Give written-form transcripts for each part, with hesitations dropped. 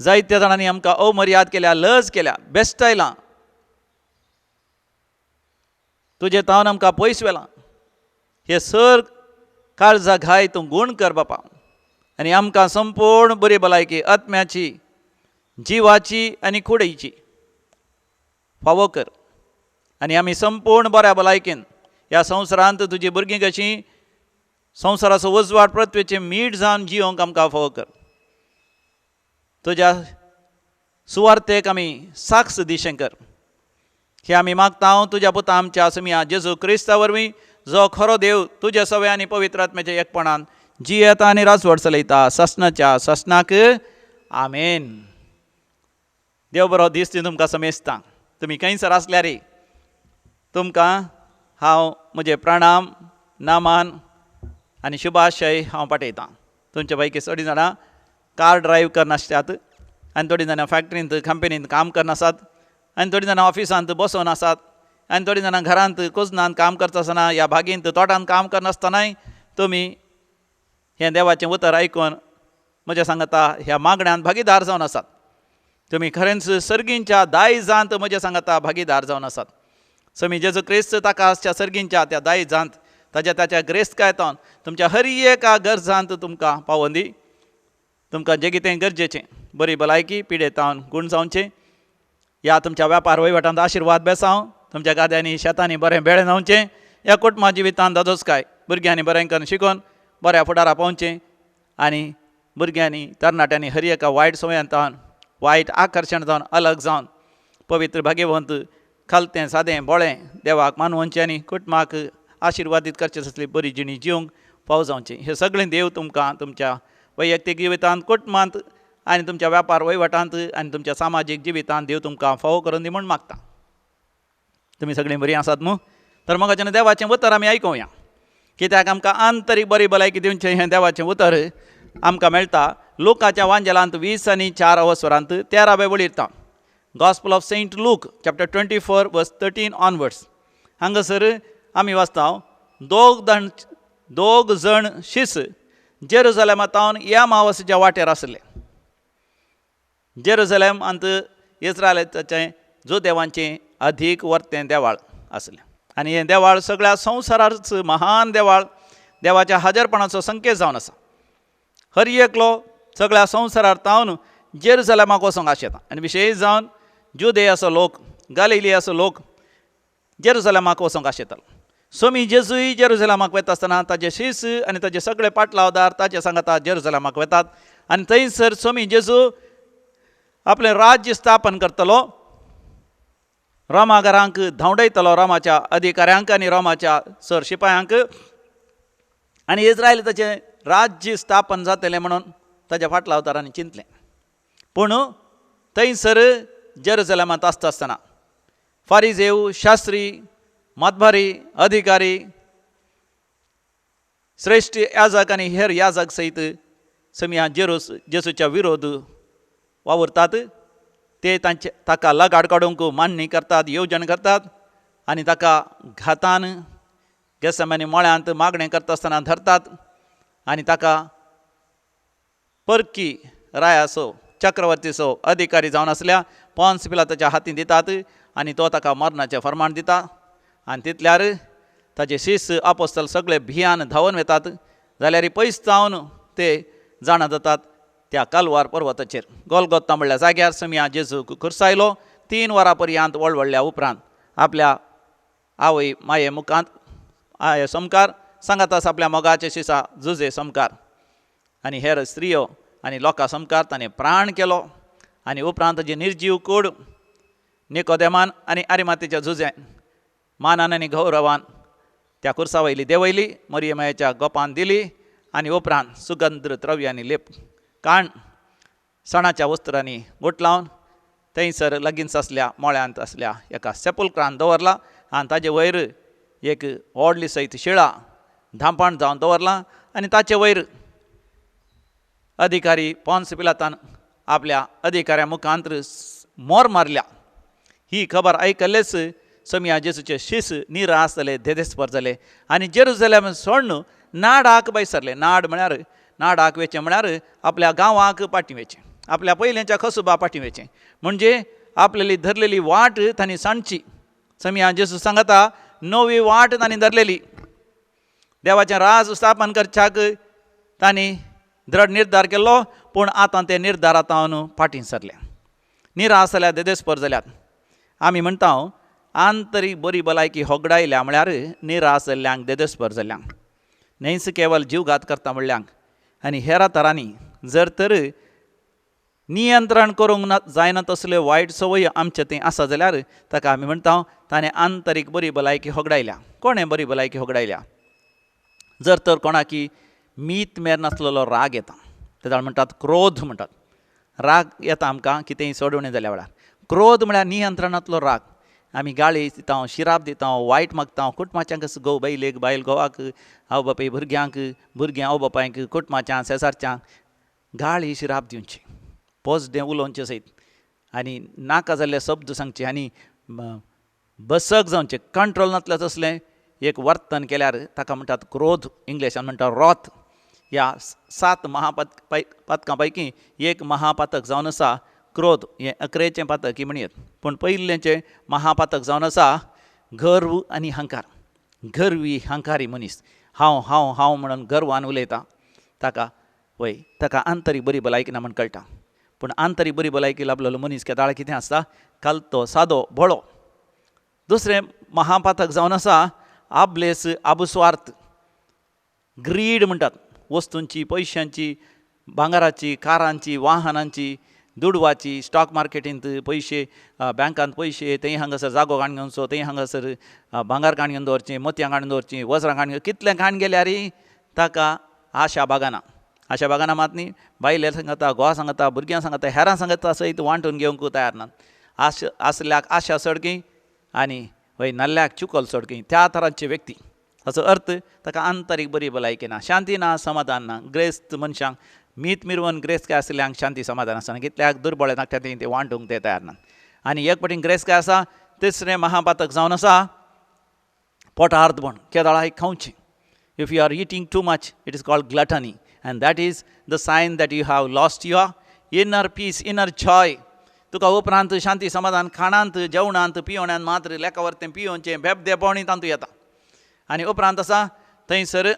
जायत्या जाणांनी आमकां अमर्याद केल्या, लज केल्या, बेस्टायलां, तुजे तावन आमकां पयस वेलां. हे सर काळजा घाय तूं गूण कर बापा, आनी आमकां संपूर्ण बरी भलायकी आत्म्याची, जिवाची आनी कुडीची फावो कर. आनी आमी संपूर्ण बऱ्या भलायकेन ह्या संवसारांत तुजी भुरगीं कशीं संवसाराचो उजवाड पृथ्वीचें मीठ जावन जियोंक आमकां फावो कर. तुज्या सुवार्थेक आमी साक्ष दी शंकर. हे आमी मागता तुज्या पुता आमच्या समिया जेजू क्रिस्ता वरवीं, जो खरो देव तुज्या सव्या आनी पवित्र आत्म्याच्या एकपणान जियेता आनी रासवड चलयता ससनाच्या ससनाक. आमेन. देव बरो दीस दी तुमकां समेजता. तुमी खंयसर आसल्यार तुमकां हांव म्हजे प्रणाम, नामान आनी शुभाशय हांव पाठयतां. तुमच्या पैकी थोडीं जाणां कार ड्रायव्ह करनासतात, आनी थोडीं जाणां फॅक्टरींत कंपनींत काम करनासात, आनी थोडीं जाणां ऑफिसांत बसोन आसात, आनी थोडीं जाणां घरांत कुजनांत काम करता आसतना ह्या बागेंत तोटांत काम करनासतनाय तुमी हें देवाचें उतर आयकून म्हज्या सांगता ह्या मागण्यांत भागीदार जावन आसात. तुमी खरेंच सर्गींच्या दायजांत म्हज्या सांगता भागीदार जावन आसात. समी जेजू क्रिस्त ताकाच्या सर्गींच्या त्या दायजांत ताच्या ग्रेस्तकायेतान तुमच्या हर एका गरजांत तुमकां पावोवन दी. तुमकां जें कितें गरजेचें बरी भलायकी पिडेतावन गूण जावचें. ह्या तुमच्या वेपार वयवटांत आशिर्वाद बेसांव. तुमच्या गाद्यांनी शेतांनी बरें बेळें जावचें. ह्या कुटुंबा जिवितांत दादोसकाय भुरग्यांनी बरें करून शिकून बऱ्या फुडारा पावचें. आनी भुरग्यांनी तरणाट्यांनी हर एका वायट संवयांतान वायट आकर्शण जावन अलग जावन पवित्र भाग्यवंत खालतें सादें बोळें देवाक मानवचें आनी कुटुंबाक आशिर्वादीत करचें असली बरी जिणी जिवंक फाव जावचें. हें सगळें देव तुमकां तुमच्या वैयक्तीक जिवितांत, कुटुंबांत आनी तुमच्या वेपार वयवटांत आनी तुमच्या सामाजीक जिवितांत देव तुमकां फावो करून दी म्हूण मागता. तुमी सगळीं बरीं आसात न्हू? तर म्हाका देवाचें उतर आमी आयकुया. कित्याक आमकां आंतरीक बरी भलायकी दिवचें हें देवाचें उतर आमकां मेळटा लुकाच्या वांजेलांत 20 आनी 4 अवसरांत 13व्या वळीरता. Gospel of Saint Luke chapter 24 verse 13 onwards. हांगासर आमी वाचता दोग जण शिस जेरुसलेमांतावन एमावसाच्या वाटेर आसले. जेरुसलेमांत इस्रायलाचें देवांचें अधीक वर्तें देवाळ आसलें. आनी हें देवाळ सगळ्या संवसाराचो महान देवाळ, देवाच्या हजरपणाचो संकेत जावन आसा. हर एकलो सगळ्या संवसारार तावन जेरुसलेमाक वचोंक आशेता. आनी विशेश जावन जुदेयाचो लोक, गालिलियाचो लोक जेरुसलेमाक वचोंक आशेतालो. सोमी जेजूय जेरुसलेमाक वता आसतना ताजे शिस आनी ताजे सगळे पाटलावदार ताचे सांगाता जेरुसलेमाक वतात. आनी थंयसर सोमी जेजू आपलें राज्य स्थापन करतलो. रोमाघरांक धांवडयतलो, रोमाच्या अधिकाऱ्यांक आनी रोमाच्या सर शिपायांक. आनी इस्रायल ताचें राज्य स्थापन जातलें म्हणून ताच्या फाटलावदारांनी चिंतलें. पूण थंयसर जेरुसलेमांत आसता आसतना फारिजेव, शास्त्री, मतभारी, अधिकारी, श्रेश्ठ याजक आनी हेर याजक सयत समिया जेजूच्या विरोध वावुरतात. ते ताका लगाड काडूंक मान्य करतात, येवजण करतात आनी ताका घातान गेसमानी मळ्यांत मागणें करता आसतना धरतात. आनी ताका परकी रायाचो चक्रवर्तीचो अधिकारी जावन आसल्या पोन्स पिलाताच्या हातीन दितात आनी तो ताका मरणाचें फर्माण दिता. आनी तितल्यार ताजे शिस आपोस्तल सगळे भियान धांवन वेतात. जाल्यार पयस जावन ते जाणा जातात त्या कालवार पर्वताचेर गोलगोत्ता म्हणल्या जाग्यार समिया जेजू खुर्सायलो. 3 वरां पर्यंत वळवळ्ळ्या उपरांत आपल्या आवय माये मुखांत आये समकार सांगातास आपल्या मोगाचे शिसा झुजे समकार आनी हेर स्त्रियो आनी लोकां समकार ताणें प्राण केलो. आनी उपरांत ताजी निर्जीव कूड निकोदेमान आनी आरिमातेच्या झुजें मानान आनी गौरवान त्या खुर्सा वयली देंवयली, मरियमायेच्या गोपान दिली. आनी उपरांत सुगंध द्रव्यांनी लेप काण सणाच्या वस्त्रांनी गोट लावन थंयसर लगीन आसल्या मोळ्यांत आसल्या एका सेपुल्क्रांत दवरला. आनी ताजे वयर एक व्हडली सयत शिळा धांपण जावन दवरलां. आनी ताचे वयर अधिकारी पोन्स पिलातान आपल्या अधिकाऱ्या मुखांत मोर मारल्या. ही खबर आयकल्लेच समिया जेजूचे शिस निराश जाले, देदेस्पर जाले आनी जेरुसलेम सोडून नाडाक बैसरले. नाड म्हळ्यार नाडाक वेचें म्हळ्यार आपल्या गांवाक पाटी वेचें. आपल्या पयलेंच्या खसोबा पाठिंवेचें म्हणजे आपल्याली धरलेली वाट तांणी सांडची समिया जेजू सांगता नवी वाट तांणी धरलेली देवाचें राज स्थापन करच्याक तांणी दृढ निर्धार केल्लो पूण आतां ते निर्धारांतल्यान फाटीं सरल्या निराश जाल्यात देदेस्पर जाल्यात आमी म्हणटा आंतरीक बरी भलायकी होगडायल्या म्हळ्यार निराश जाल्ल्यांक देदेस्पर जाल्ल्यांक न्हयच केवल जीवघात करता म्हणल्यांक आनी हेरां तरांनी जर तर नियंत्रण करूंक जायना तसल्यो वायट संवय आमचे थंय आसा जाल्यार ताका आमी म्हणटा ताणें आंतरीक बरी भलायकी होगडायल्या कोणें बरी भलायकी होगडायल्या जर तर कोणाकी मीत मेर नासलेलो राग येता तेका म्हणटात क्रोध म्हणटात राग येता आमकां कितेंय सोडवणें जाल्या वेळार क्रोध म्हळ्यार नियंत्रणांतलो राग आमी गाळी दिता शिराप दिता वायट मागता कुटुंबाच्यांक घोव बायलेक बायल घोवाक आवय बापाय भुरग्यांक भुरग्यां आवय बापायक कुटुंबाच्या शेजारच्यांक गाळी शिराप दिवची पोजडें उलोवचें सयत आनी नाका जाल्ले शब्द सांगचे आनी बसक जावचें कंट्रोल नासलें तसलें एक वर्तन केल्यार ताका म्हणटात क्रोध इंग्लिशान म्हणटा रॉथ ह्या 7 महापातकां पैकी एक महापातक जावन आसा क्रोध हें 11चें पातक म्हणयत पूण पयलेंचें महापातक जावन आसा गर्व आनी हंकार गर्वी हंकारी मनीस हांव हांव हांव म्हणून गर्वान उलयता ताका आंतरीक बरी भलायकी ना म्हण कळटा पूण आंतरीक बरी भलायकी लाभलेलो मनीस केदाळ कितें आसता कालतो सादो भोळो दुसरें महापातक जावन आसा आबलेस आबुस्वार्थ ग्रीड म्हणटात वस्तूंची पयशांची भांगाराची कारांची वाहनांची दुडवाची स्टॉक मार्केटींत पयशे बँकांत पयशे थंय हांगासर जागो काडून घेवचो थंय हांगासर भांगार काडून घेवन दवरचें मोतयां काडून दवरचीं वज्रां काडून कितलें काडून गेल्यार ताका आशा बागाना मात न्ही बायले सांगता घोवा सांगता भुरग्यां सांगता हेरां सांगता सयत वांटून घेवंक तयार नात आसल्याक आशा सडकी आनी वय नल्ल्याक चुकल सडकी त्या तरांचे व्यक्ती हाचो अर्थ ताका आंतरीक बरी भलायकी ना शांती ना समाधान ना ग्रेस्त मनशांक मीत मिरवून ग्रेस्त काय आसल्यांक शांती समाधान आसना कितल्याक दुर्बळे नाका ते वांटूंक ते तयार नात आनी एक पटीन ग्रेस्त काय आसा तिसरें महापातक जावन आसा पोटार्दपण केदाळां खावचें if you are eating too much it is called gluttony and that is the sign that you have lost your inner peace, inner joy. तुका उपरांत शांती समाधान खाणांत जेवणांत पिवण्यांत मात्र लेखावरतें पियोवचें बेबदेपणी तातूंत येता आनी उपरांत आसा थंयसर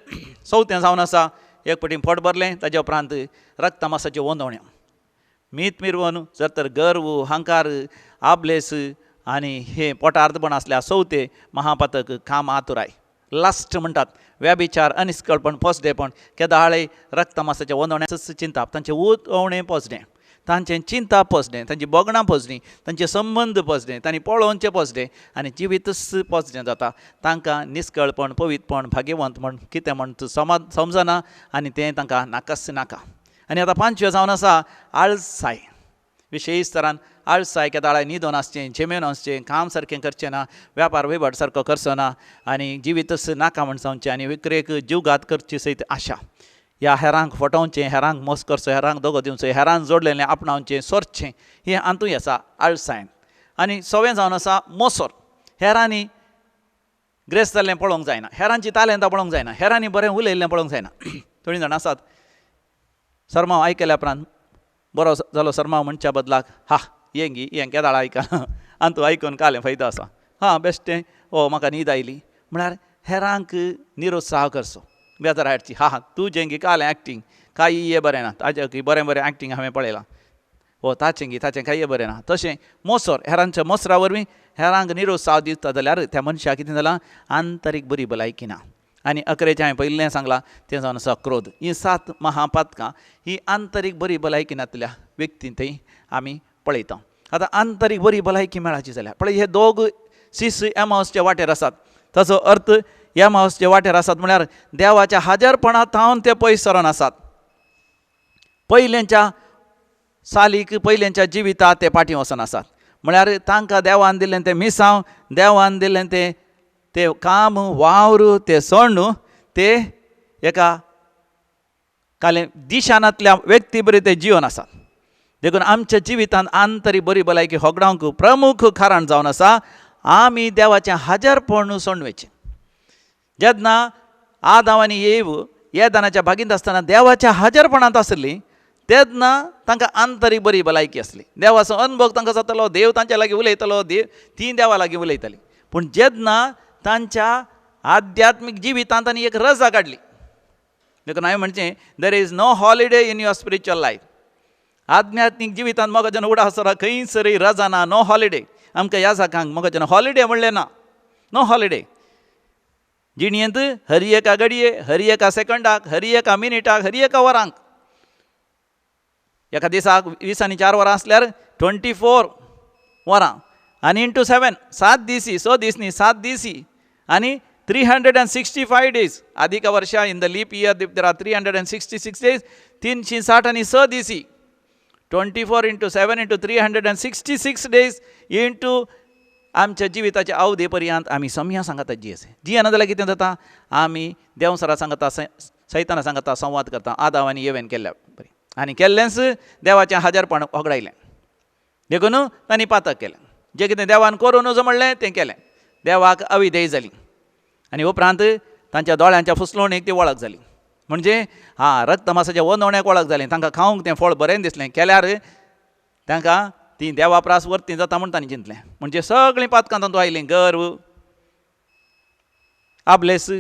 चवथें जावन आसा एक पटीन पोट भरलें ताजे उपरांत रक्तमासाच्यो वोंदवण्यो मीत मिरवून जर तर गर्व हंकार आबलेस आनी हे पोटार्दपण आसल्यार चवथें महापातक काम आतुराय लास्ट म्हणटात व्याभिचार अनिश्कळपण पोसडेपण केदाळे रक्तमासाच्या वोंदवण्याच चिंताप तांचें उतवणें पोसडें तांचें चिंता पोसडें तांची बोगणां पोसडीं तांचे संबंद पोसडें तांणी पळोवचें पोसडें आनी जिवीतच पोसडें जाता तांकां निश्कळपण पवित्रपण भाग्यवंत म्हण कितें म्हण समजना आनी तें तांकां नाकास नाका आनी आतां 5वें जावन आसा आळसाय विशेश तरान आळसाय केदाळे न्हिदोन आसचें जेमेन आसचें काम सारकें करचें ना वेपार वैभट सारको करचो ना आनी जिवीतच नाका म्हण जावचें आनी विक्रेक जीवघात करची सयत आशा ह्या हेरांक फटोवचें हेरांक मोस करचो हेरांक दोगो दिवचो हेरांक जोडलेलें आपणावचें सोरचें हें हातूंय आसा आळसायन आनी 6वें जावन आसा मोसोर हेरांनी ग्रेस्त जाल्लें पळोवंक जायना हेरांची तालेंतां पळोवंक जायना हेरांनी बरें उलयल्लें पळोवंक जायना थोडीं जाणां आसात सरमाव आयकल्या उपरांत बरो जालो सरमाव म्हणच्या बदलाक हें केदाळां आयका आनी तूं आयकून कालें फायदो आसा बेश्टें म्हाका न्हीद आयली म्हळ्यार हेरांक निरुत्साह करचो बेजार हाडची तूं जें कालें एक्टींग कांय बरें ना ताजें बरें बरें एक्टींग हांवें पळयलां ताचें कांय बरें ना तशें मोसोर हेरांच्या मोसरा वरवीं हेरांक निरुत्साह दिता जाल्यार त्या मनशाक कितें जालां आंतरीक बरी भलायकी ना आनी 11चें हांवें पयलें सांगलां तें जावन आसा क्रोध ही 7 महापातकां ही आंतरीक बरी भलायकी नातल्या व्यक्ती थंय आमी पळयता आतां आंतरीक बरी भलायकी मेळाची जाल्यार पळय हे दोग सीस एमावसचे वाटेर आसात ताचो अर्थ एमावसचे वाटेर आसात म्हळ्यार देवाच्या हाजरपणांत हांव ते पयस सरोन आसात पयलेंच्या सालीक पयलेंच्या जिवितांत ते फाटीं वचोन आसात म्हळ्यार तांकां देवान दिल्लें तें मिसांव देवान दिल्लें तें काम वावर ते सण ते एका काले दिशानांतल्या व्यक्ती बरें ते जिवन आसात देखून आमच्या जिवितांत आंतरीक बरी भलायकी होगडावंक प्रमुख कारण जावन आसा आमी देवाचें हाजरपण सोडवेचें जेन्ना आदाम आनी येव येदानाच्या बागेंत आसतना देवाच्या हाजरपणांत आसलीं तेन्ना तांकां आंतरीक बरी भलायकी आसली. देवाचो अनुभव तांकां जातालो, देव तांच्या लागीं उलयतालो, ती देवा लागीं उलयताली. पूण जेन्ना तांच्या आध्यात्मीक जिवितांत तांणी एक रजा काडली, देखून हांवें म्हणचें there is no holiday in your spiritual life. आध्यात्मीक जिवितांत मोगाच्यान उडासरा खंयसरय रजा ना, नो हॉलिडे. आमकां ह्या जाकांक मोगाच्यान हॉलिडे म्हणलें ना, नो हॉलिडे. जिणयेंत हरी एका घडये, हरी एका सेकंडाक, हरी एका मिनिटाक, हरी एका वरांक, एका दिसाक 20 आनी 4 वरां असल्यार 24 वरां आनी इंटू 7 7 दिसी, 6 दीस न्ही 7 दिसी आनी 365 days. अधिक वर्षा in the leap year there are 366 days, 360 आनी 6 दिसी. 24 इंटू 7 इंटू 366 days इंटू आमच्या जिविताच्या अवधी पर्यंत आमी समया सांगता जियेसे. जियेना जाल्यार कितें जाता, आमी देवसरा सांगता, सैताना सांगता, संवाद करता. आदाम आनी येवेन केल्ल्या बरी आनी केल्लेंच देवाचें हाजरपण वगडायलें. देखून तांणी पातक केलें. जें कितें देवान करूं नजो म्हणलें तें केलें. देवाक अविधेय जाली आनी उपरांत तांच्या दोळ्यांच्या फुसलोणेक ती वळख जाली. म्हणजे रक्तमासाच्या वनवण्याक वळख जाली. तांकां खावंक तें फळ बरें दिसलें. केल्यार तांकां ती देवाप्रास वर्ती जाता म्हूण तांणी चिंतलें. म्हणजे सगळीं पातकां तातूंत आयलीं. गर्व, आबलेस,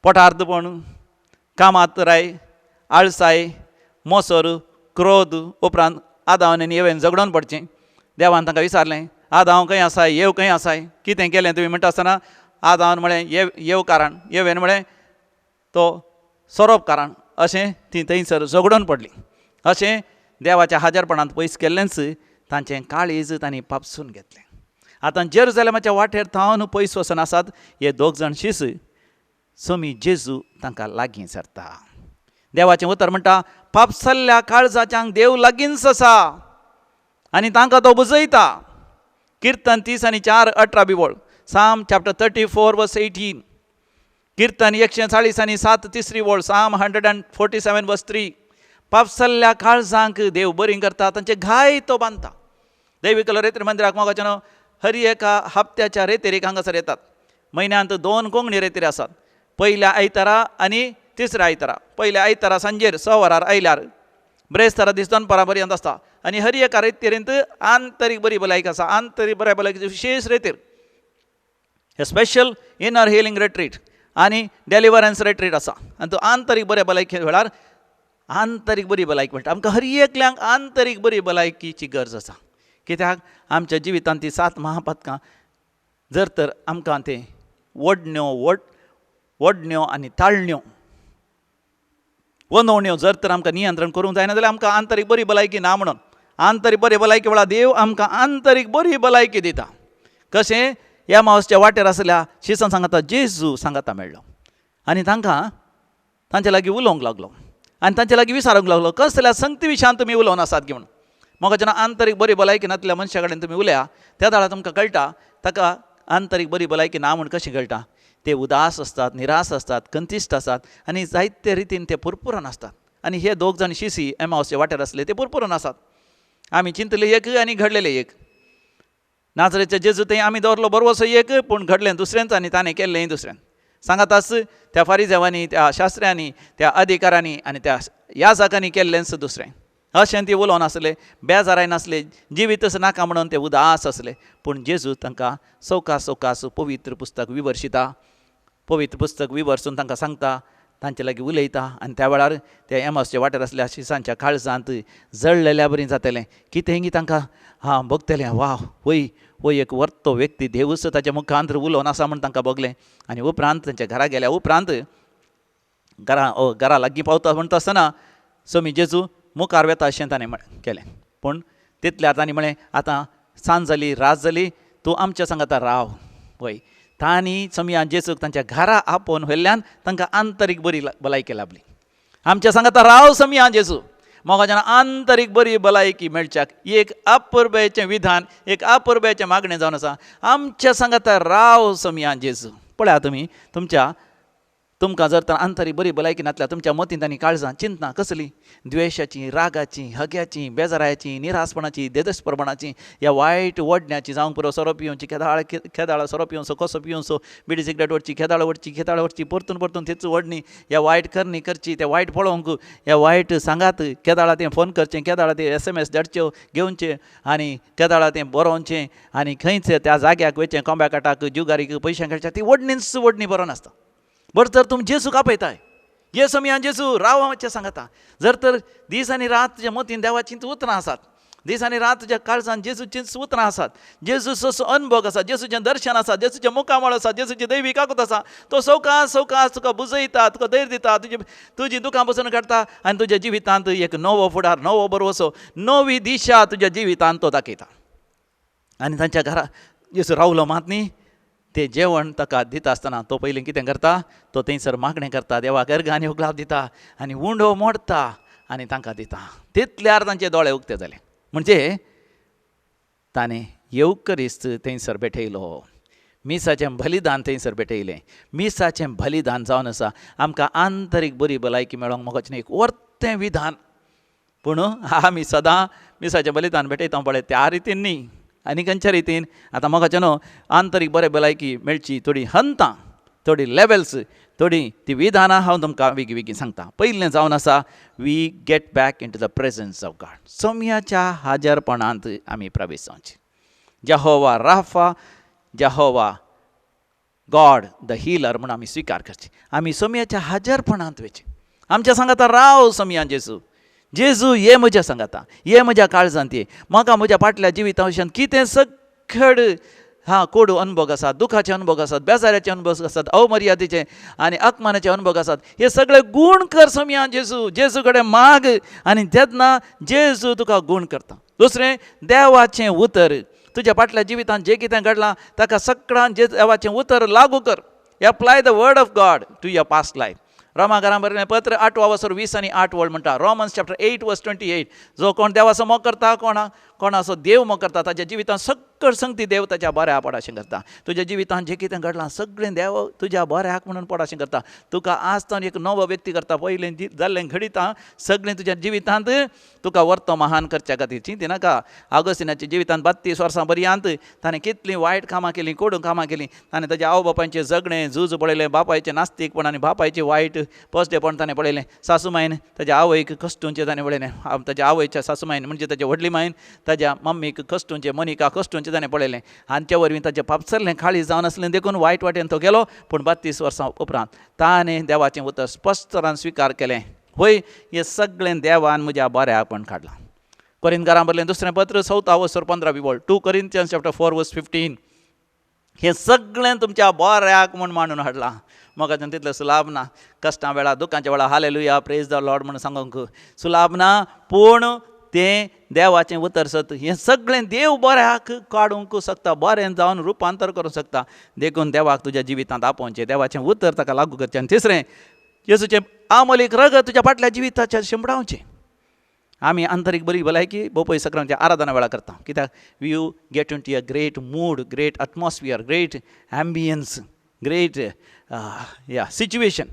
पोटार्थपण, कामातराय, आळसाय, मोसर, क्रोध. उपरांत आदाम आनी येवेन झगडोन पडचें. देवान तांकां विचारलें, आदाम खंय आसाय, येव खंय आसाय, कितें केलें तुवें म्हणटा आसतना आदामान म्हळें येव कारण, येवेन म्हळें तो सोरोप कारण. अशें ती थंयसर झगडोन पडली. अशें देवाच्या हाजरपणांत पयस केल्लेंच तांचें काळीज तांणी पापसून घेतलें. आतां जेरुसलेमाच्या वाटेर थावन पयस वचून आसात हे 2 जाण शिस. समी जेजू तांकां लागीं सरता. देवाचें उतर म्हणटा, पापसल्ल्या काळजाच्यांक देव लागींच आसा आनी तांकां तो बुजयता. किर्तन 30 आनी 4 18 बिबोळ. साम चॅप्टर 34 वर्स 18. किर्तन 140 आनी 7 तिसरी वोळ. साम 147 वर्स 3. पापसल्ल्या काळजांक देव बरी करता, तांचे घाय तो बांदता. दैविक रेतेर मंदिराक मोगाच्यान हरी एका हप्त्याच्या रेतेरीक हांगासर येतात. म्हयन्यांत 2 कोंगणी रेतेरी आसात. पयल्या आयतारा आनी तिसऱ्या आयतारा. पयल्या आयतारा सांजेर 6 वरार आयल्यार ब्रेस्तारा दीस 2 पर्यंत आसता. आनी हरी एका रेतेरींत आंतरीक बरी भलायक आसा. आंतरीक बऱ्या भलायकीची विशेष रेतेर, हे स्पेशल इनर हिलिंग रिट्रीट आनी डेलिव्हरन्स रिट्रीट आसा. आनी तो आंतरीक बऱ्या भलायकी वेळार आंतरीक बरी भलायकी म्हणटा. आमकां हर एकल्यांक आंतरीक बरी भलायकीची गरज आसा. कित्याक आमच्या जिवितांत ती 7 महापातकां जर तर आमकां ते वडण्यो आनी ताळण्यो, वनवण्यो जर तर आमकां नियंत्रण करूंक जायना जाल्यार आमकां आंतरीक बरी भलायकी ना. म्हणून आंतरीक बरी भलायकी वेळार देव आमकां आंतरीक बरी भलायकी दिता. कशें ह्या मावसच्या वाटेर आसल्या शिसान सांगता जेजू सांगता मेळ्ळो आनी तांकां तांचे लागीं उलोवंक लागलो आनी तांचे लागीं विचारूंक लागलो, कसल्या संगती विशयान तुमी उलोवन आसात की म्हणून. म्हाका जेन्ना आंतरीक बरी भलायकी नासल्या मनशा कडेन तुमी उलया, त्या दाळा तुमकां कळटा ताका आंतरीक बरी भलायकी ना म्हूण कशी कळटा. ते उदास आसतात, निराश आसतात, कंतिश्ट आसात आनी जायते रितीन ते पुरपुरून आसतात. आनी हे 2 जाण शिशी एमावसच्या वाटेर आसले ते पुरपुरून आसात. आमी चिंतले एक आनी घडलेले एक. नाजरेच्या जेजू थंय आमी दवरलो बरोसो एक, पूण घडलें दुसरेंच आनी ताणें केल्लेंय दुसरें. सांगातास त्या फारिजेवांनी, त्या शास्त्र्यांनी, त्या अधिकाऱ्यांनी आनी त्या याजकांनी केल्लेंच दुसरें. अशें ती उलोवन आसले, बेजाराय नासले, जिवीतच नाका म्हणून ते उदास आसले. पूण जेजू तांकां सवकास पवित्र पुस्तक विवर्शिता. पवित्र पुस्तक विवर्सून तांकां सांगता, तांचे लागीं उलयता. आनी त्या वेळार त्या एमावसच्या वाटेर आसल्या शिसांच्या काळजांत जळलेल्या बरी जातलें. कितेंय तांकां भोगतलें, वा वय एक वर्तो व्यक्ती देवूच ताच्या मुखांत उलोवन आसा म्हूण तांकां भोगलें. आनी उपरांत तांच्या घरा गेल्या उपरांत घरा लागीं पावता म्हणटा आसतना समी जेजू मुखार वेता अशें ताणें केलें. पूण तितल्यार तांणी म्हळें, आतां सांज जाली, रात जाली, तूं आमच्या सांगाता राव. वय तांणी समयान जेजूक तांच्या घरा आपोवन व्हेल्ल्यान तांकां आंतरीक बरी भलायकी लाभली. आमच्या सांगाता राव समयान जेजू. म्हाका जेन्ना आंतरीक बरी भलायकी मेळच्याक एक अपुर्बेचें विधान, एक अपुर्बेचें मागणें जावन आसा. आमच्या सांगाता राव समयान जेजू. पळया तुमी तुमच्या तुमकां जर तर आंतरीक बरी भलायकी नासल्या तुमच्या मतींत आनी काळजां चिंतना कसली द्वेशाची, रागाची, हग्याची, बेजारायाची, निरासपणाची, देदस्प्रमाणाची, ह्या वायट वडण्याची जावंक पुरो सोरो पिवची, खेदाळ सोरो पिवचो, कसो पिवचो, बिडी सिगरेट वडची, खेदाळ वडची, परतून परतून तेच वडणी, ह्या वायट करणी करची, ते वायट पळोवंक, ह्या वायट सांगात, केदाळा तें फोन करचें, केदाळा ते SMS धाडच्यो घेवचे आनी केदाळा तें बरोवचें आनी खंयच त्या जाग्याक वयचें कोंब्याकाटाक जुगारीक पयशे खेळचे, ती वडणीच वडणी बरो नासता. बरं तर तुम जेसूक आपयताय, येस आमी जेसू राव मातशें सांगता. जर तर दीस आनी रात तुज्या मतीन देवाचींच उतरां आसात, दीस आनी रात तुज्या काळजांत जेसूचींच उतरां आसात, जेजूचो अनुभव आसा, जेजूचें दर्शन आसा, जेजूचें मुखामळ आसा, जेजूची दैवी काकूत आसा, तो सवकास तुका बुजयता, तुका धैर्य दिता, तुजी दुकां पसून काडटा आनी तुज्या जिवितांत एक नवो फुडार, नवो बरवसो, नवी दिशा तुज्या जिवितांत तो दाखयता. आनी तांच्या घरा जेसू रावलो मात न्ही, ते जेवण ताका दिता आसतना तो पयलीं कितें करता, तो थंयसर मागणें करता, देवाक अर्घ आनी उगलाब दिता आनी उंडो मोडटा आनी तांकां दिता. तितल्यार तांचे दोळे उक्ते जाले. म्हणजे ताणें येवकरिस्त थंयसर भेटयलो, मिसाचें बलिदान थंयसर भेटयलें. मिसाचें बलिदान जावन आसा आमकां आंतरीक बरी भलायकी मेळोंक मोगाचें एक वर्तें विधान. पूण आमी सदां मिसाचें बलिदान भेटयता पळय त्या रितीन न्ही, आनी खंयच्या रितीन आतां मोगाचें न्हू, आंतरीक बरें भलायकी मेळची थोडी हंतां, थोडी लेवल्स, थोडी ती विधानां हांव तुमकां वेगळीं सांगता. पयलें जावन आसा we get back into the presence of God. सोम्याच्या हाजरपणांत आमी प्रवेश जावचे. Jehovah Rapha, Jehovah God the healer म्हणून आमी स्विकार करचे. आमी सोम्याच्या हाजरपणांत वयचे. आमच्या सांगाता राव सोम्या जेजू, जेजू ये म्हज्या सांगाता, ये म्हज्या काळजांत ये. म्हाका म्हज्या फाटल्या जिवितांत कितें सगळ कोडू अनुभव आसात, दुखाचे अनुभव आसात, बेजाऱ्याचे अनुभव आसात, अवमर्यादेचे आनी अपमानाचे अनुभव आसात, हे सगळे गूण कर सोम्या जेजू. जेजू कडेन माग आनी तेन्ना जेजू तुका गूण करता. दुसरें, देवाचें उतर. तुज्या फाटल्या जिवितांत जें कितें घडलां ताका सगळ्यान देवाचें उतर लागू कर. Apply the word of God to your past life. रोमाकारां बरयलें पत्र 8:20 आनी 8 म्हणटा, रोमन्स चॅप्टर 8:28. जो कोण देवाचो मोग करता, कोणाचो देव मोग करता, ताच्या जिवितांत सकळ संगती देव ताच्या बऱ्या पडाशें करता. तुज्या जिवितांत जें कितें घडलां सगळें देव तुज्या बऱ्याक म्हणून पडाशें करता. तुका आज तावन एक नवो व्यक्ती करता. पयलें जाल्लें घडिता सगळें तुज्या जिवितांत तुका व्हरतो महान करच्या खातीर. चिंती नाका, ऑगस्टिनाच्या जिवितांत 32 वर्सां पर्यंत ताणें कितलीं वायट कामां केलीं, कोडूं कामां केलीं. ताणें ताच्या आवय बापायचें जगणें झूज पळयलें, बापायचें नास्तीकपण आनी बापायचें वायट पसडेपण ताणें पळयलें. सासूमायन ताच्या आवयक कश्टूंचें ताणें पळयलें. ताच्या आवयच्या सासूमायन म्हणजे ताच्या व्हडली मायन ताच्या मम्मीक कश्टूंचें, मनिका कश्टूंचें ताणें पळयलें. आनी ते वरवीं ताचें पापसरलें खाळी जावन आसलें देखून वायट वाटेन तो गेलो. पूण 32 वर्सां उपरांत ताणें देवाचें उतर स्पश्ट तरान स्विकार केलें. होय, हें सगळें देवान म्हज्या बऱ्यापण काडलां. कोरिंथकारां बरयलें दुसरें पत्र 4:15 2 Corinthians chapter 4:15. हें सगळें तुमच्या बऱ्याक म्हूण मांडून हाडलां. म्हाका तितलें सुलाभ ना. कश्टां वेळा, दुखांच्या वेळा हालेलुया प्रेज द लॉर्ड म्हणून सांगूंक सुलाभ ना. पूण तें देवाचें उतर सत. हें सगळें देव बऱ्याक काडूंक शकता, बरें जावन रुपांतर करूंक शकता. देखून देवाक तुज्या जिवितांत आपोवचें, देवाचें उतर ताका लागू करचें. आनी तिसरें, येसूचें आमलीक रगत तुज्या फाटल्या जिविताचेर शिंपडावचें. आमी आंतरीक बरी भलायकी भोवपय सक्रांच्या आराधना वेळा करता. कित्याक you get into a great mood, great atmosphere, great ambience, great situation.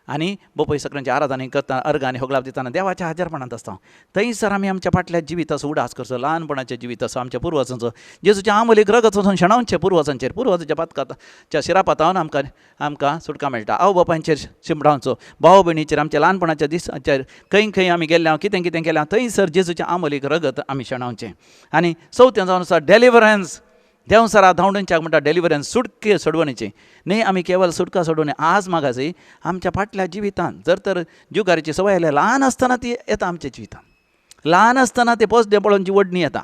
आनी भोवपय सक्रांच्या आराधना करता, अर्घ आनी होगलाब दितना देवाच्या हाजरपणांत आसता. थंयसर आमी आमच्या फाटल्या जिविताचो उडास करचो, ल्हानपणाच्या जिविताचो, आमच्या पुर्वजांचो, जेजूच्या आमलीक रगत वचून शेणावचें पुर्वजांचेर. पुर्वजाच्या पातकाच्या शिरापातावन आमकां सुटका मेळटा. आवय बापायचेर शिंपडावचो, भाव भयणीचेर, आमच्या ल्हानपणाच्या दिसाचेर खंय आमी गेल्ल्या, कितें कितें केल्या थंयसर जेजूचें आमलीक रगत आमी शेणावचें. आनी चवथें जावन आसा डेलिव्हरन्स. देंवसरा धांवडूंच्याक म्हणटा डेलिव्हरन्स, सुटके सोडवणेचें न्ही. आमी केवळ सुटका सोडवणे आज मागासी आमच्या फाटल्या जिवितांत जर तर जुगारीची संवय आयल्या, ल्हान आसतना ती येता आमच्या जिवितांत. ल्हान आसतना ते पसडे पळोवनची वडणी येता.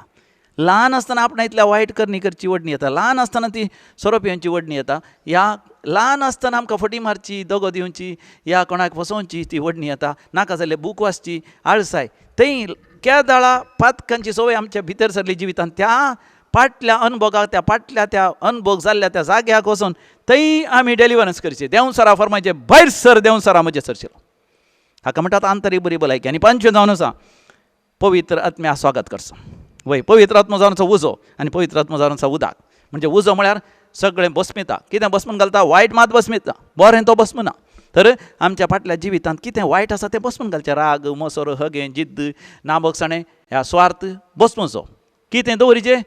ल्हान आसतना आपणा इतल्या वायट करणी करची वडणी येता. ल्हान आसतना ती सोरो पिवची वडणी येता. ह्या ल्हान आसतना आमकां फटी मारची, दोगो दिवची, ह्या कोणाक फसोवची ती वडणी येता. नाका जाल्यार बूक वाचची, आळसाय. थंय केदाळा पातकांची संवय आमच्या भितर सरली जिवितांत. त्या फाटल्या अनुभवाक, त्या अनुभव जाल्ल्या त्या जाग्याक वचून थंय आमी डेलिव्हरन्स करचें. देंवसरा फरमायचें, भायर सर देंवसरा म्हजे सरशिलो. हाका म्हणटात आंतरीक बरी भलायकी. आनी 5वें जावन आसा पवित्र आत्म्या स्वागत करचो. वय पवित्र आत्मा जावन आसा उजो, आनी पवित्र आत्मा जावन आसा उदक. म्हणजे उजो म्हळ्यार सगळें भस्मिता. कितें भस्मन घालता? वायट मात भस्मिता, बरें तो भस्म ना. तर आमच्या फाटल्या जिवितांत कितें वायट आसा तें बसपून घालचें. राग, मोसोर, हगे, जिद्द, नाबकसाणें, ह्या स्वार्थ बसपूचो. कितें दवरिचें?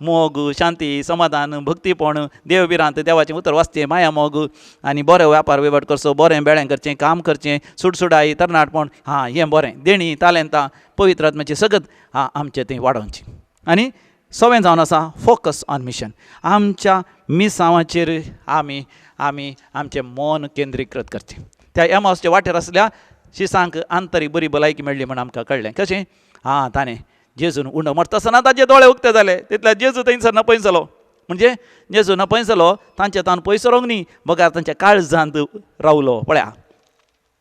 मोग, शांती, समाधान, भक्तीपण, देवभिरांत, देवाचें उतर वाचचें, माया मोग आनी बरें वेपार वेवट करचो, बरें बेळें करचें, काम करचें, सुडसुडाई, तरणाटपण, हें बरें. देणी, तालेंतां, पवित्र आत्म्याचें सगत आमचें तें वाडोवचें. आनी सवें जावन आसा फोकस ऑन मिशन. आमच्या मिसांवाचेर आमी आमचें मन केंद्रीकृत करचें. त्या एमावसच्या वाटेर आसल्या शिसांक आंतरीक बरी भलायकी मेळ्ळी म्हण आमकां कळ्ळें. कशें? ताणें जेजून उंडो मरता आसतना ताचे दोळे उक्ते जाले. तितल्या जेजू थंयसर नपय जालो. म्हणजे जेजू नपय जालो तांचे तान पयस रोंग न्ही, बगार तांच्या काळजांत रावलो. पळया,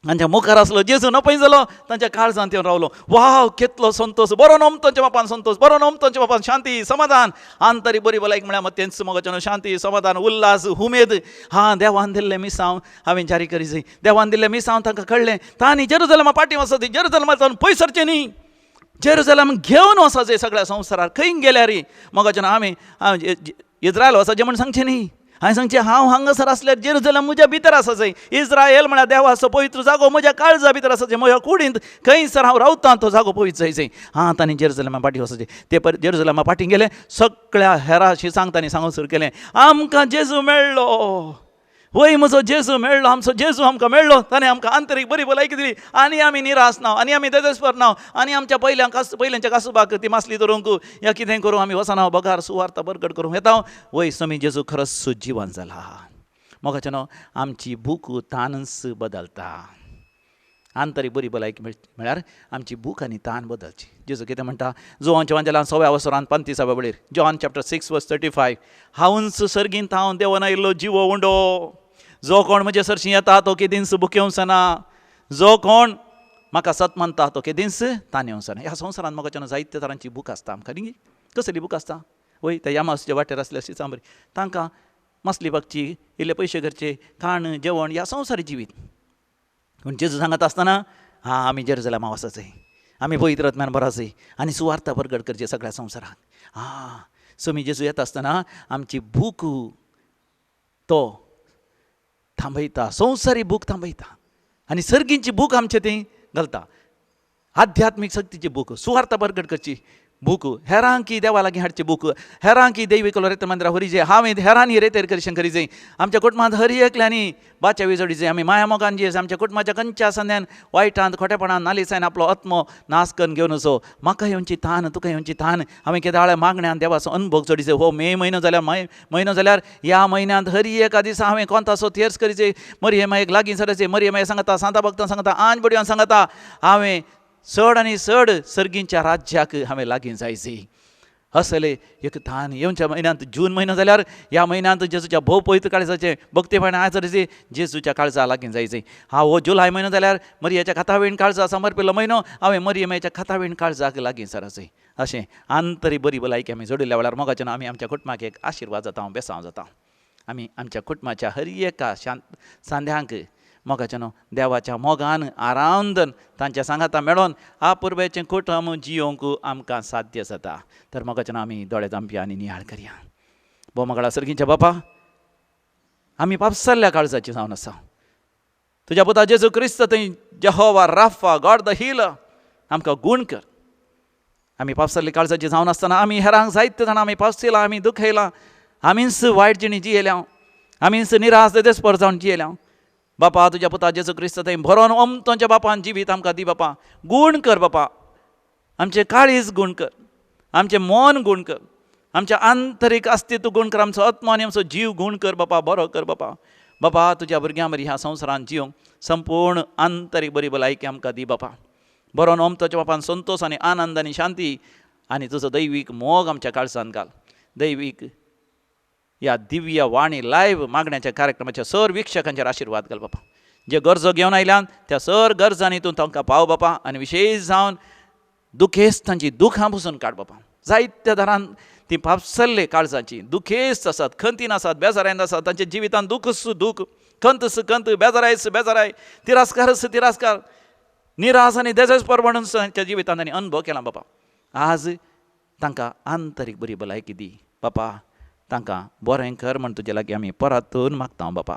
तांच्या मुखार आसलो जेजू नपय जालो, तांच्या काळजांत येवन रावलो. वाव, कितलो संतोष! बरो नोम तांच्या बापान संतोष, बरो नोम तांच्या बापान शांती, समाधान, आंतरीक बरी भलायकी म्हळ्यार तेंच मोगाचें शांती, समाधान, उल्हास, उमेद. देवान दिल्लें मिसांव हांवें जारी करी जाय. देवान दिल्लें मिसांव तांकां कळ्ळें. तांणी जेरुसलेमा पाटी वचत, जेरुसलेमांतल्यान पयस सरचें न्ही, जेरुसलेम घेवन वचचें सगळ्या संवसाराक. खंय गेल्यार मोगाचें आमी इस्रायल वचचें म्हण सांगचें न्ही. हांवें सांगचें हांव हांगासर आसल्यार जेरुसलेम म्हज्या भितर आसा जाय. इस्रायल म्हळ्यार देवाचो पवित्र जागो म्हज्या काळजा भितर आसा जाय. म्हज्या कुडींत खंयसर हांव रावतां तो जागो पवित्र जाय. तांणी जेरुसलेमा पाटी वचचें. ते जेरुसलेमा पाटी गेले. सगळ्या हेरा शिसांक तांणी सांगून सुरू केलें, आमकां जेजू मेळ्ळो. वय म्हजो जेजू मेळ्ळो, आमचो जेजू आमकां मेळ्ळो. ताणें आमकां आंतरीक बरी भलायकी दिली. आनी आमी निराश ना, आनी आमी देदेस्पर ना, आनी आमच्या पयल्यांच्या कासुबाक ती मासली धरूंक या कितें करूं आमी वचना, बगार सुवार्थ बरगड करूंक येता. वय समी जेजू खरोच सुजीवन जाला. मोगाचें आमची भूक तानस बदलता. आंतरीक बरी भलायकी म्हळ्यार आमची भूक आनी तान बदलची. जेजू कितें म्हणटा? जोहांच्या वांजेलान 6व्या वसरान 35व्या वेळेर, जॉन चॅप्टर 6:35, हांवूच सर्गींत हांव देवान आयिल्लो जिवो उंडो. जो कोण म्हजे सरशी येता तो केदींच भुकेवंसना. जो कोण म्हाका सत मानता तो केदींच तानेवंसना. ह्या संवसारांत मोगाचें जायत्या तरांची भूक आसता आमकां न्ही. कसली भूक आसता? वय त्या यामासच्या वाटेर आसल्या शिसांबरी तांकां मसली बगची, इल्ले पयशे घरचे, खाण जेवण, ह्या संवसारी जिवीत. पूण जेजू सांगत आसतना आमी जेरुसलेमा वचचें, आमी पवित्र आत्म्यान भरचें आनी सुवार्थ बरगड करचें सगळ्या संवसाराक. समी जेजू येता आसतना आमची भूक तो थांबयता, संवसारी भूक थांबयता आनी सर्गींची भूक आमचे थंय घालता. आध्यात्मीक शक्तीची भूक, सुवार्थ बरगड करची भूक, हेरांकी देवा लागीं हाडची भूक, हेरांकी दैवीक रेतर मंदिरा व्हरी जाय. हांवें हेरांनी रेतेर करिशें करी जाय. आमच्या कुटुंबांत हरी एकल्यानी बाच्या विजोडी जाय. आमी माया मोगान जी आमच्या कुटुंबाच्या खंयच्या संद्यान वायटांत खोटेपणान नालिसायन आपलो आत्मो नाश करून घेवन वचो. म्हाका येवची तान, तुका येवची तान. हांवें केदाळे मागण्यान देवाचो अनुभव जोडी जाय. हो मे म्हयनो जाल्यार ह्या म्हयन्यांत हरी एका दिसा हांवें कोंतासो तेर्स करी जाय. मरियमायेक लागीं सरचें. मरियमायेक सांगता, सांता भक्तांक सांगता, आंज बडयान सांगता, हांवें चड आनी चड सर्गींच्या राज्याक हांवें लागीं जायचें. असले एक तान येवच्या म्हयन्यांत जून म्हयनो जाल्यार ह्या म्हयन्यांत जेजूच्या भोव पवित्र काळजाचें भक्तीपणान आचरचें, जेजूच्या काळजा लागीं जायचें. हो जुलय म्हयनो जाल्यार मरियाच्या खातावेण काळजा समर्पिल्लो म्हयनो, हांवें मरियमाच्या खातावेण काळजाक लागीं सरचें. अशें आंतरीक बरी भलायकी आमी जोडिल्ल्या वेळार मोगाचें आमी आमच्या कुटुंबाक एक आशिर्वाद जाता, बेसांव जाता. आमी आमच्या कुटुंबाच्या हर एका सांद्यांक मोगाचें देवाच्या मोगान आरावंदन तांच्या सांगाता मेळोन आपुर्बेचें कुटुंब जियोंक आमकां साध्य जाता. तर मोगाचें आमी दोळे धांपया आनी नियाळ करया. बोमगळा सर्गींच्या बापा, आमी पापसल्ल्या काळजाची जावन आसा. तुज्या पुता जेजू क्रिस्त थंय Jehovah Rapha, God the healer, आमकां गूण कर. आमी पापसल्ली काळजाची जावन आसतना आमी हेरांक जायते जाणां आमी पावसिलां, आमी दुखयलां, आमीच वायट जिणी जियेल्या, आमीच निराश देदेस्पर जावन जियेल्या. बापा, तुज्या पुता जेजू क्रिस्त थंय भरोन ओमतोच्या बापान जिवीत आमकां दी. बापा गूण कर. बापा आमचें काळीज गूण कर, आमचें मन गूण कर, आमचें आंतरीक अस्तित्व गूण कर, आमचो आत्मो आनी आमचो जीव गूण कर. बापा बरो कर. बापा बापा तुज्या भुरग्यां बरी ह्या संवसारांत जियोंक संपूर्ण आंतरीक बरी भलायकी आमकां दी. बापा बरोन ओमतोच्या बापान संतोष आनी आनंद आनी शांती आनी तुजो दैवीक मोग आमच्या काळजांत घाल. दैवीक या दिव्य वाणी लायव्ह मागण्याच्या कार्यक्रमाच्या सर विक्षकांचेर आशिर्वाद घाल. बापा जे गरजो घेवन आयल्यान त्या सर गरजांनी तूं तांकां पाव. बापा आनी विशेश जावन दुखेस्तांची दुखां पसून काड. बापा जायत्या दारान ती पापसल्ले काळजांची दुखेस्त आसात, खंतीन आसात, बेजारायन आसात. तांच्या जिवितांत दुखस दूख, खंतस खंत, बेजारायस बेजाराय, तिरास्कारस तिरास्कार, निराश आनी देजेस्पर म्हणून तांच्या जिवितांत तांणी अनुभव केला. बापा आज तांकां आंतरीक बरी भलायकी दी. बापा तांकां बरें कर म्हण तुजे लागीं आमी परतून मागता. बापा